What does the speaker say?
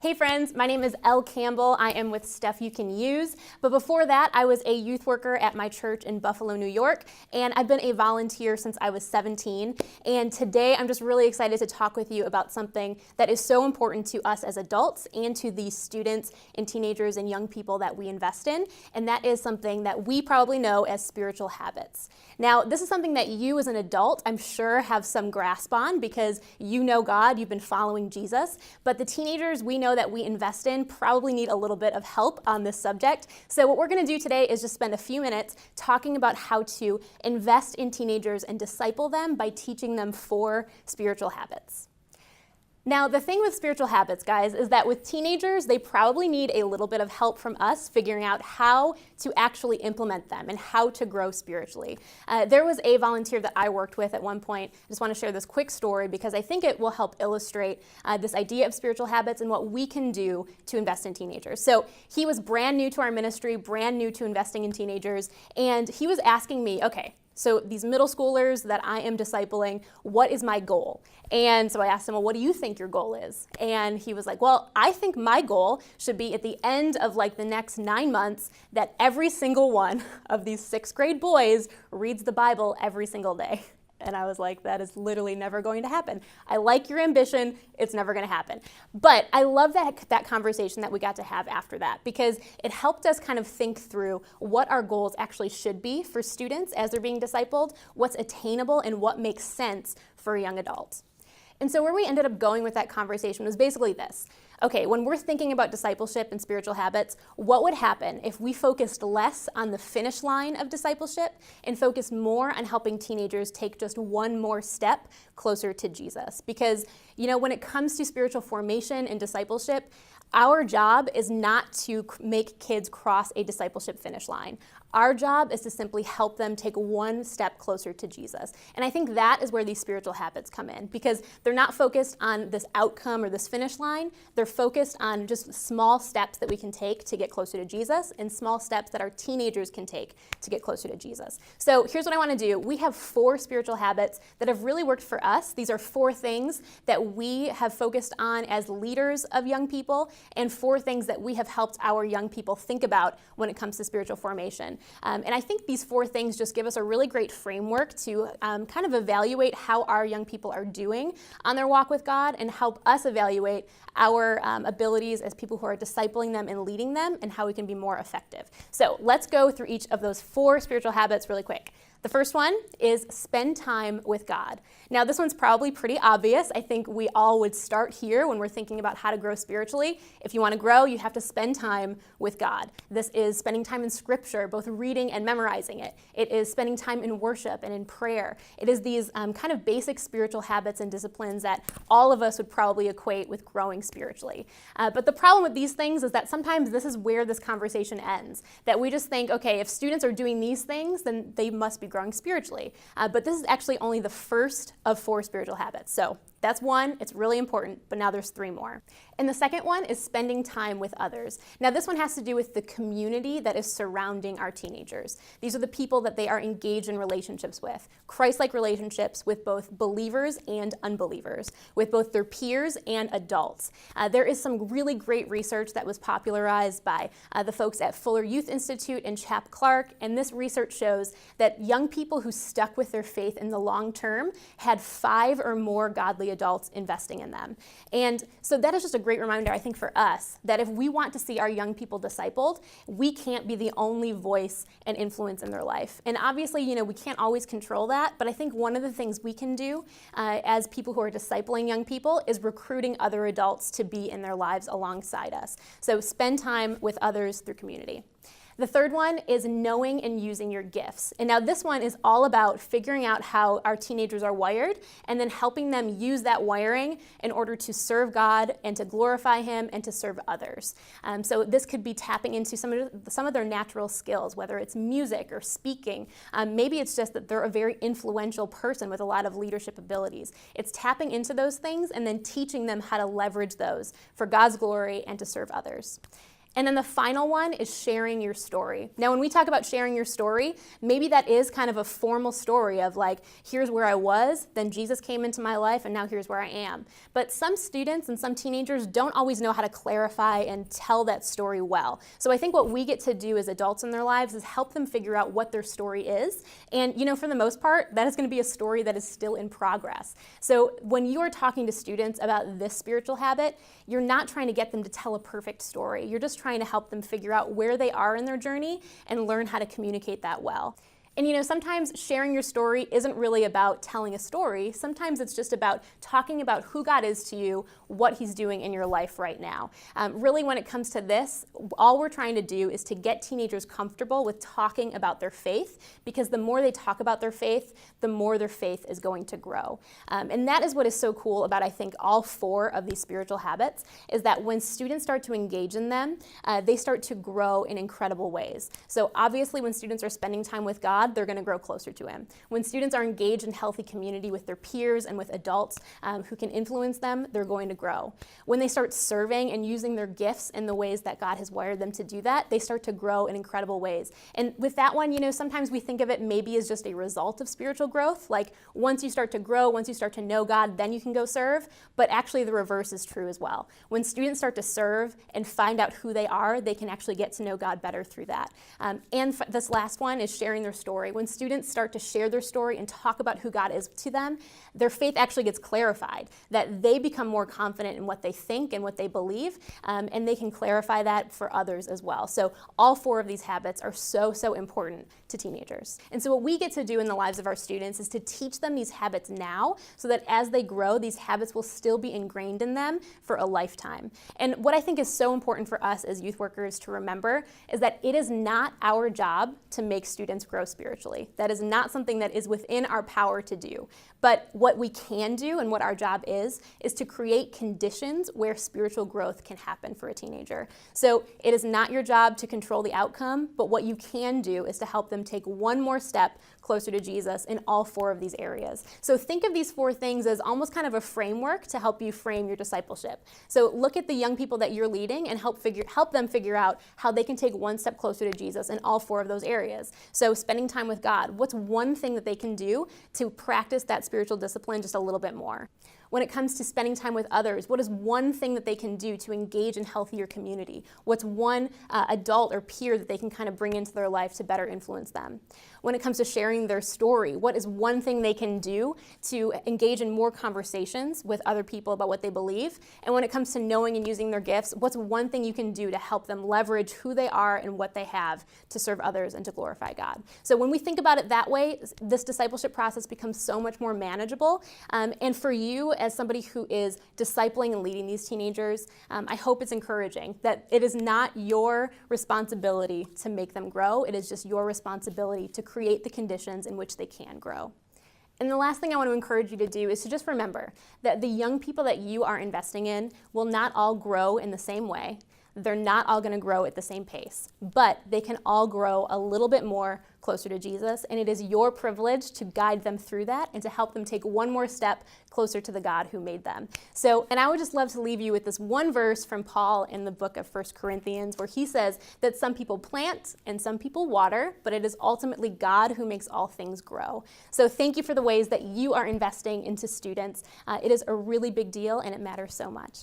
Hey friends, my name is Elle Campbell. I am with Stuff You Can Use. But before that, I was a youth worker at my church in Buffalo, New York, and I've been a volunteer since I was 17. And today I'm just really excited to talk with you about something that is so important to us as adults and to the students and teenagers and young people that we invest in. And that is something that we probably know as spiritual habits. Now, this is something that you as an adult, I'm sure, have some grasp on because you know God, you've been following Jesus. But the teenagers we know that we invest in probably need a little bit of help on this subject. So what we're going to do today is just spend a few minutes talking about how to invest in teenagers and disciple them by teaching them 4 spiritual habits. Now, the thing with spiritual habits, guys, is that with teenagers, they probably need a little bit of help from us figuring out how to actually implement them and how to grow spiritually. There was a volunteer that I worked with at one point. I just want to share this quick story because I think it will help illustrate this idea of spiritual habits and what we can do to invest in teenagers. So he was brand new to our ministry, brand new to investing in teenagers, and he was asking me, okay, so these middle schoolers that I am discipling, what is my goal? And so I asked him, well, what do you think your goal is? And he was like, well, I think my goal should be at the end of like the next 9 months that every single one of these 6th grade boys reads the Bible every single day. And I was like, that is literally never going to happen. I like your ambition, it's never going to happen. But I love that conversation that we got to have after that because it helped us kind of think through what our goals actually should be for students as they're being discipled, what's attainable, and what makes sense for a young adult. And so where we ended up going with that conversation was basically this. Okay, when we're thinking about discipleship and spiritual habits, what would happen if we focused less on the finish line of discipleship and focused more on helping teenagers take just one more step closer to Jesus? Because, you know, when it comes to spiritual formation and discipleship, our job is not to make kids cross a discipleship finish line. Our job is to simply help them take one step closer to Jesus. And I think that is where these spiritual habits come in because they're not focused on this outcome or this finish line. They're focused on just small steps that we can take to get closer to Jesus and small steps that our teenagers can take to get closer to Jesus. So here's what I want to do. We have 4 spiritual habits that have really worked for us. These are 4 things that we have focused on as leaders of young people and 4 things that we have helped our young people think about when it comes to spiritual formation. And I think these 4 things just give us a really great framework to kind of evaluate how our young people are doing on their walk with God and help us evaluate our abilities as people who are discipling them and leading them and how we can be more effective. So let's go through each of those 4 spiritual habits really quick. The first one is spend time with God. Now, this one's probably pretty obvious. I think we all would start here when we're thinking about how to grow spiritually. If you want to grow, you have to spend time with God. This is spending time in Scripture, both reading and memorizing it. It is spending time in worship and in prayer. It is these kind of basic spiritual habits and disciplines that all of us would probably equate with growing spiritually. But the problem with these things is that sometimes this is where this conversation ends. That we just think, okay, if students are doing these things, then they must be growing spiritually. But this is actually only the first of 4 spiritual habits. So that's one, it's really important, but now there's 3 more. And the second one is spending time with others. Now this one has to do with the community that is surrounding our teenagers. These are the people that they are engaged in relationships with, Christ-like relationships with both believers and unbelievers, with both their peers and adults. There is some really great research that was popularized by the folks at Fuller Youth Institute and Chap Clark, and this research shows that young people who stuck with their faith in the long term had 5 or more godly adults investing in them. And so that is just a great reminder, I think, for us that if we want to see our young people discipled, we can't be the only voice and influence in their life. And obviously, you know, we can't always control that, but I think one of the things we can do as people who are discipling young people is recruiting other adults to be in their lives alongside us. So spend time with others through community. The third one is knowing and using your gifts. And now this one is all about figuring out how our teenagers are wired and then helping them use that wiring in order to serve God and to glorify Him and to serve others. So this could be tapping into some of their natural skills, whether it's music or speaking. Maybe it's just that they're a very influential person with a lot of leadership abilities. It's tapping into those things and then teaching them how to leverage those for God's glory and to serve others. And then the final one is sharing your story. Now, when we talk about sharing your story, maybe that is kind of a formal story of like, here's where I was, then Jesus came into my life, and now here's where I am. But some students and some teenagers don't always know how to clarify and tell that story well. So I think what we get to do as adults in their lives is help them figure out what their story is. And for the most part, that is going to be a story that is still in progress. So when you are talking to students about this spiritual habit, you're not trying to get them to tell a perfect story. You're just trying to help them figure out where they are in their journey and learn how to communicate that well. And sometimes sharing your story isn't really about telling a story. Sometimes it's just about talking about who God is to you, what He's doing in your life right now. Really, when it comes to this, all we're trying to do is to get teenagers comfortable with talking about their faith, because the more they talk about their faith, the more their faith is going to grow. And that is what is so cool about, I think, all 4 of these spiritual habits, is that when students start to engage in them, they start to grow in incredible ways. So obviously, when students are spending time with God, they're going to grow closer to Him. When students are engaged in healthy community with their peers and with adults who can influence them, they're going to grow. When they start serving and using their gifts in the ways that God has wired them to do that, they start to grow in incredible ways. And with that one, sometimes we think of it maybe as just a result of spiritual growth. Like once you start to grow, once you start to know God, then you can go serve. But actually the reverse is true as well. When students start to serve and find out who they are, they can actually get to know God better through that. And this last one is sharing their story. When students start to share their story and talk about who God is to them, their faith actually gets clarified, that they become more confident in what they think and what they believe, and they can clarify that for others as well. So all 4 of these habits are so, so important to teenagers. And so what we get to do in the lives of our students is to teach them these habits now, so that as they grow, these habits will still be ingrained in them for a lifetime. And what I think is so important for us as youth workers to remember is that it is not our job to make students grow spiritually. That is not something that is within our power to do. But what we can do and what our job is to create conditions where spiritual growth can happen for a teenager. So it is not your job to control the outcome, but what you can do is to help them take one more step closer to Jesus in all 4 of these areas. So think of these 4 things as almost kind of a framework to help you frame your discipleship. So look at the young people that you're leading and help them figure out how they can take one step closer to Jesus in all 4 of those areas. So spending time with God, what's one thing that they can do to practice that spiritual discipline just a little bit more? When it comes to spending time with others, what is one thing that they can do to engage in healthier community? What's one adult or peer that they can kind of bring into their life to better influence them? When it comes to sharing their story, what is one thing they can do to engage in more conversations with other people about what they believe? And when it comes to knowing and using their gifts, what's one thing you can do to help them leverage who they are and what they have to serve others and to glorify God? So when we think about it that way, this discipleship process becomes so much more manageable. And for you, as somebody who is discipling and leading these teenagers, I hope it's encouraging that it is not your responsibility to make them grow. It is just your responsibility to create the conditions in which they can grow. And the last thing I want to encourage you to do is to just remember that the young people that you are investing in will not all grow in the same way. They're not all going to grow at the same pace, but they can all grow a little bit more closer to Jesus, and it is your privilege to guide them through that and to help them take one more step closer to the God who made them. So, and I would just love to leave you with this one verse from Paul in the book of 1 Corinthians, where he says that some people plant and some people water, but it is ultimately God who makes all things grow. So thank you for the ways that you are investing into students. It is a really big deal, and it matters so much.